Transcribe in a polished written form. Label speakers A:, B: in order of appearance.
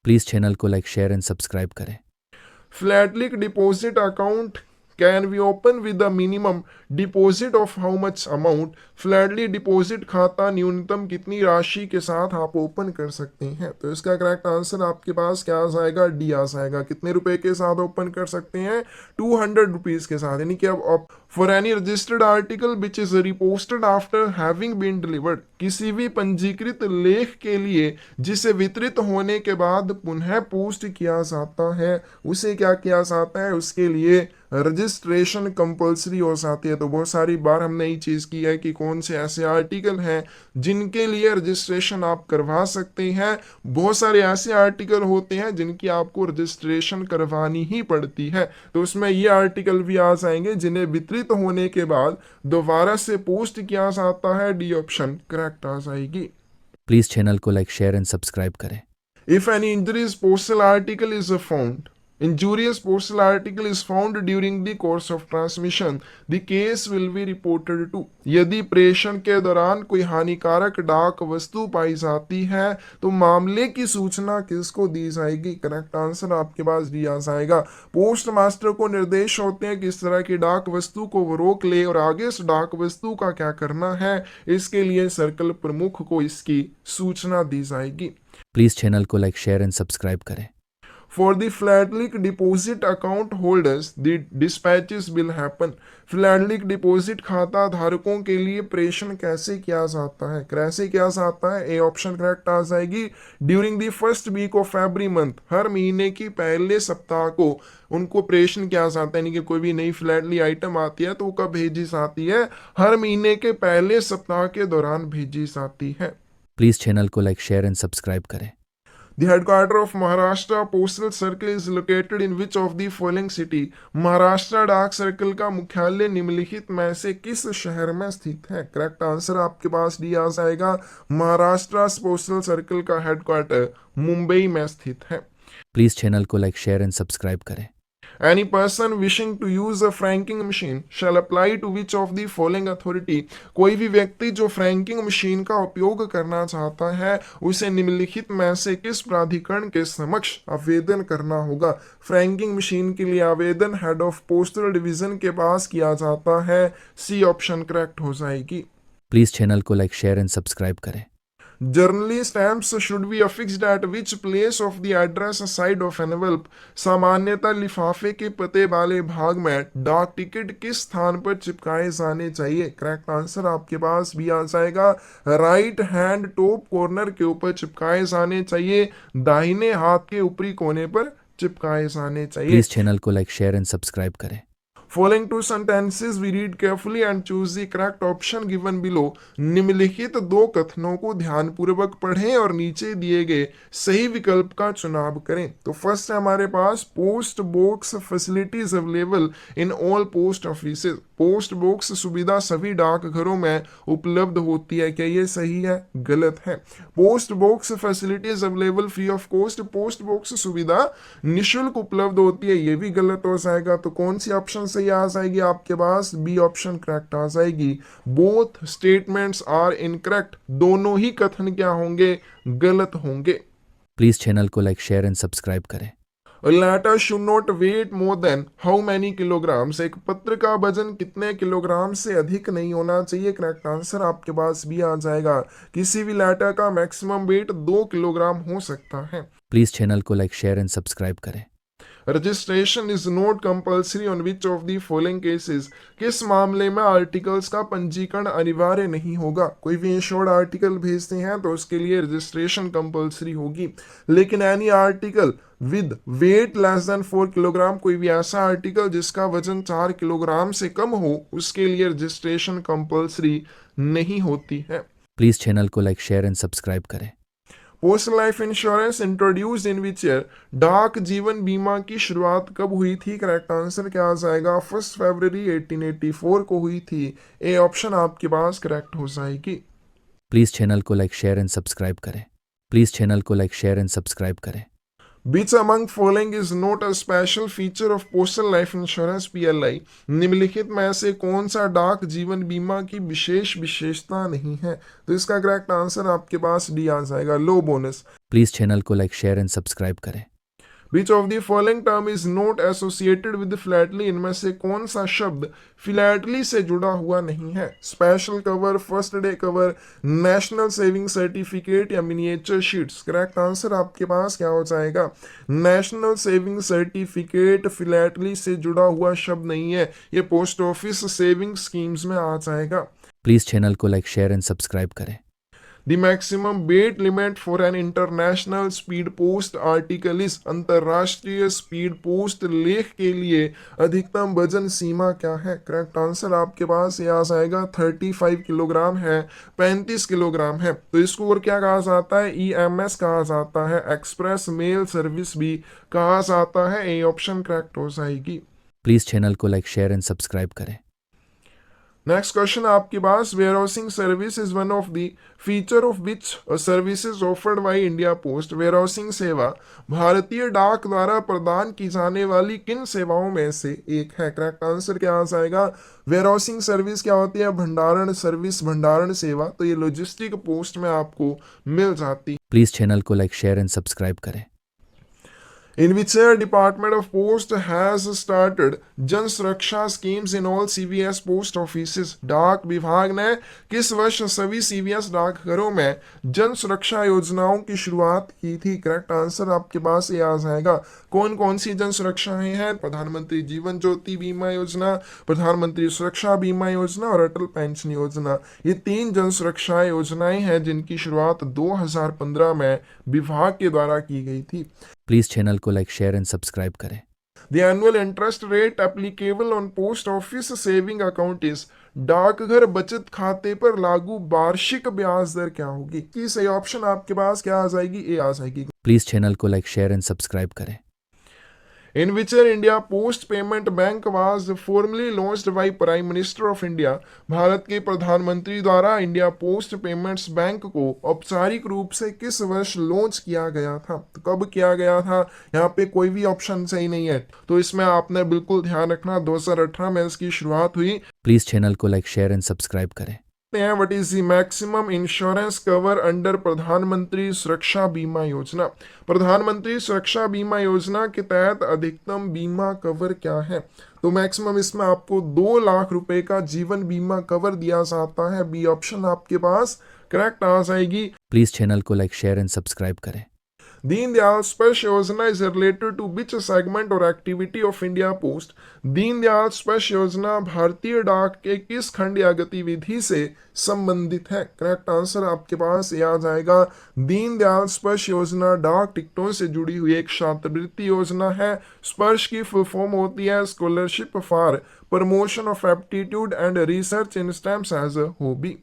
A: Please channel को like share and subscribe करें।
B: Flatly deposit account can be opened with the minimum deposit of how much amount? Flatley deposit खाता न्यूनतम कितनी राशि के साथ आप ओपन कर सकते हैं? तो इसका करेक्ट आंसर आपके पास क्या आ जाएगा? डी आ जाएगा। कितने रुपए के साथ ओपन कर सकते हैं? 200 रुपीज के साथ। यानी कि अब for any registered article which is reposted after having been delivered, किसी भी पंजीकृत लेख के लिए जिसे वितरित होने के बाद पुनः पोस्ट किया जाता है, उसे क्या किया जाता है? उसके लिए रजिस्ट्रेशन कंपलसरी हो जाती है। तो बहुत सारी बार हमने ये चीज की है कि कौन से ऐसे आर्टिकल हैं जिनके लिए रजिस्ट्रेशन आप करवा सकते हैं। बहुत सारे ऐसे आर्टिकल होते हैं जिनकी आपको रजिस्ट्रेशन करवानी ही पड़ती है, तो उसमें ये आर्टिकल भी आ जाएंगे जिन्हें वितरित होने के बाद दोबारा से पोस्ट किया जाता है। डी ऑप्शन करेक्ट आ जाएगी।
A: प्लीज़ चैनल को लाइक शेयर एंड सब्सक्राइब करें।
B: If an injurious postal article is found, injurious postal article is found during the course of transmission, the case will be reported to. यदि प्रेषण के दौरान कोई हानिकारक डाक वस्तु पाई जाती है तो मामले की सूचना किसको दी जाएगी? करेक्ट आंसर आपके पास दिया जाएगा। पोस्ट मास्टर को निर्देश होते हैं कि इस तरह की डाक वस्तु को वो रोक ले और आगे इस डाक वस्तु का क्या करना है, इसके लिए सर्कल प्रमुख को इसकी सूचना दी जाएगी।
A: प्लीज़ चैनल को लाइक शेयर एंड सब्सक्राइब करें।
B: For the Flatlick deposit account holders, the dispatches will happen. Flatlick deposit खाता धारकों के लिए प्रेषण कैसे किया जाता है? कैसे किया जाता है? ए ऑप्शन करेक्ट आ जाएगी। During the first week of every month, हर महीने की पहले सप्ताह को उनको प्रेषण किया जाता है। यानी कि कोई भी नई फ्लैटली आइटम आती है तो वो कब भेजी जाती है? हर महीने के पहले सप्ताह के दौरान भेजी जाती है।
A: प्लीज़ चैनल को लाइक शेयर एंड सब्सक्राइब करें।
B: The headquarters of Maharashtra Postal Circle is located in which of the following city? Maharashtra डाक सर्कल का मुख्यालय निम्नलिखित में से किस शहर में स्थित है? करेक्ट आंसर आपके पास दिया जाएगा। महाराष्ट्र पोस्टल सर्कल का हेडक्वार्टर मुंबई में स्थित है।
A: प्लीज़ चैनल को लाइक शेयर एंड सब्सक्राइब करें।
B: Any person wishing to use a franking machine shall apply to which of the following authority? कोई भी व्यक्ति जो फ्रैंकिंग मशीन का उपयोग करना चाहता है उसे निम्नलिखित में से किस प्राधिकरण के समक्ष आवेदन करना होगा? फ्रैंकिंग मशीन के लिए आवेदन हेड ऑफ पोस्टल डिवीजन के पास किया जाता है। सी ऑप्शन करेक्ट हो जाएगी।
A: प्लीज़ चैनल को लाइक शेयर एंड सब्सक्राइब करें।
B: Generally, stamps should be affixed at which place of the address side of envelope? सामान्यतः लिफाफे के पते वाले भाग में डाक टिकट किस स्थान पर चिपकाए जाने चाहिए? करेक्ट आंसर आपके पास भी आ जाएगा। राइट हैंड टॉप कॉर्नर के ऊपर चिपकाए जाने चाहिए, दाहिने हाथ के ऊपरी कोने पर चिपकाए जाने चाहिए।
A: प्लीज़ चैनल को लाइक शेयर एंड सब्सक्राइब करें।
B: Following two sentences we read carefully and choose the correct option given below. निम्नलिखित दो कथनों को ध्यानपूर्वक पढ़ें और नीचे दिए गए सही विकल्प का चुनाव करें। तो फर्स्ट है हमारे पास post box facilities available in all post offices. Post box सुविधा सभी डाकघरों में उपलब्ध होती है। क्या ये सही है? गलत है। Post box facilities available free of cost, post box सुविधा निःशुल्क उपलब्ध होती है, ये भी गलत हो जाएगा। तो कौन सी ऑप्शन सही आ जाएगी आपके पास? बी ऑप्शन करेक्ट आ जाएगी। बोथ स्टेटमेंट्स आर इनकरेक्ट, दोनों ही कथन क्या होंगे? गलत होंगे।
A: प्लीज़ चैनल को लाइक शेयर एंड सब्सक्राइब करें।
B: A letter should not weight more than how many kilograms? एक पत्र का वजन कितने किलोग्राम से अधिक नहीं होना चाहिए? करेक्ट आंसर आपके पास भी आ जाएगा। किसी भी लेटर का मैक्सिमम वेट 2 किलोग्राम हो सकता है।
A: प्लीज़ चैनल को लाइक शेयर एंड सब्सक्राइब करें।
B: Registration is not compulsory on which of the following cases? किस मामले में आर्टिकल्स का पंजीकरण अनिवार्य नहीं होगा? कोई भी इंश्योर्ड आर्टिकल भेजते हैं तो उसके लिए रजिस्ट्रेशन कंपल्सरी होगी, लेकिन any article with weight less than 4 kilogram, कोई भी ऐसा आर्टिकल जिसका वजन 4 किलोग्राम से कम हो, उसके लिए रजिस्ट्रेशन कंपल्सरी नहीं होती है।
A: प्लीज़ चैनल को लाइक शेयर एंड सब्सक्राइब करें।
B: Postal life insurance introduced in which year? डाक जीवन बीमा की शुरुआत कब हुई थी? करेक्ट आंसर क्या आ जाएगा? 1 फरवरी 1884 को हुई थी। ए ऑप्शन आपके पास करेक्ट हो जाएगी।
A: प्लीज़ चैनल को लाइक शेयर एंड सब्सक्राइब करें। प्लीज़ चैनल को लाइक शेयर एंड सब्सक्राइब करें।
B: Which among following is not a special feature of postal life insurance PLI? निम्नलिखित में से कौन सा डाक जीवन बीमा की विशेष विशेषता नहीं है? तो इसका करेक्ट आंसर आपके पास डी आ जाएगा, लो बोनस।
A: प्लीज़ चैनल को लाइक शेयर एंड सब्सक्राइब करें।
B: Which of the following term is not associated with philately? इनमें से कौन सा शब्द फिलैटली से जुड़ा हुआ नहीं है? Special cover, first day cover, national saving certificate या मिनिएचर शीट्स? करेक्ट आंसर आपके पास क्या हो जाएगा? नेशनल सेविंग सर्टिफिकेट फिलैटली से जुड़ा हुआ शब्द नहीं है, ये पोस्ट ऑफिस सेविंग स्कीम्स में आ जाएगा।
A: प्लीज़ चैनल को लाइक शेयर एंड सब्सक्राइब करें।
B: The maximum weight limit for an international speed post article is अंतरराष्ट्रीय स्पीड पोस्ट लेख के लिए अधिकतम वजन सीमा क्या है? करेक्ट आंसर आपके पास ये आ जाएगा 35 किलोग्राम है, 35 किलोग्राम है। तो इसको और क्या कहा जाता है? EMS कहा जाता है, एक्सप्रेस मेल सर्विस भी कहा जाता है। ए ऑप्शन करेक्ट हो जाएगी।
A: प्लीज़ चैनल को लाइक शेयर एंड सब्सक्राइब करें।
B: नेक्स्ट क्वेश्चन आपके पास, warehousing service is one of the feature of which services offered by India Post? Warehousing सेवा भारतीय डाक द्वारा प्रदान की जाने वाली किन सेवाओं में से एक है? करेक्ट आंसर क्या आ जाएगा? वेयर हाउसिंग सर्विस क्या होती है? भंडारण सर्विस, भंडारण सेवा। तो ये लॉजिस्टिक पोस्ट में आपको मिल जाती है।
A: प्लीज़ चैनल को लाइक शेयर एंड सब्सक्राइब करें।
B: In which year Department of Post has started जन सुरक्षा schemes in all CVS post offices? डाक विभाग ने किस वर्ष सभी CVS डाकघरों में जन सुरक्षा योजनाओं की शुरुआत की थी? करेक्ट आंसर आपके पास ये आ जाएगा। कौन कौन सी जन सुरक्षाएं हैं? प्रधानमंत्री जीवन ज्योति बीमा योजना, प्रधानमंत्री सुरक्षा बीमा योजना और अटल पेंशन योजना। ये 3 जन सुरक्षा योजनाएं हैं जिनकी शुरुआत 2015 में विभाग के द्वारा की गई थी।
A: प्लीज़ चैनल को लाइक शेयर एंड सब्सक्राइब करें।
B: The annual interest rate applicable on post office saving account is? डाकघर बचत खाते पर लागू वार्षिक ब्याज दर क्या होगी? की सही ऑप्शन आपके पास क्या आ जाएगी? ए आ जाएगी।
A: प्लीज़ चैनल को लाइक शेयर एंड सब्सक्राइब करें।
B: In which year India Post Payment Bank was formally launched by Prime Minister of India? Bharat के प्रधानमंत्री द्वारा इंडिया पोस्ट पेमेंट्स बैंक को औपचारिक रूप से किस वर्ष लॉन्च किया गया था? तो कब किया गया था? यहाँ पे कोई भी ऑप्शन सही नहीं है, तो इसमें आपने बिल्कुल ध्यान रखना 2018 में इसकी शुरुआत हुई।
A: प्लीज़ चैनल को लाइक शेयर एंड सब्सक्राइब करें।
B: What is the maximum insurance cover under प्रधानमंत्री सुरक्षा बीमा योजना? प्रधानमंत्री सुरक्षा बीमा योजना के तहत अधिकतम बीमा कवर क्या है? तो मैक्सिमम इसमें आपको 2 लाख रुपए का जीवन बीमा कवर दिया जाता है। बी ऑप्शन आपके पास करेक्ट आ जाएगी।
A: प्लीज़ चैनल को लाइक शेयर एंड सब्सक्राइब करें।
B: Deendayal Sparsh Yojana is related to which segment और activity of India Post? Deendayal Sparsh Yojana भारतीय डाक के किस खंड या गतिविधि से संबंधित है? करेक्ट आंसर आपके पास ये आ जाएगा। दीनदयाल स्पर्श योजना डाक टिकटों से जुड़ी हुई एक छात्रवृत्ति योजना है। स्पर्श की फुल फॉर्म होती है scholarship for promotion of aptitude and research in stems as a hobby.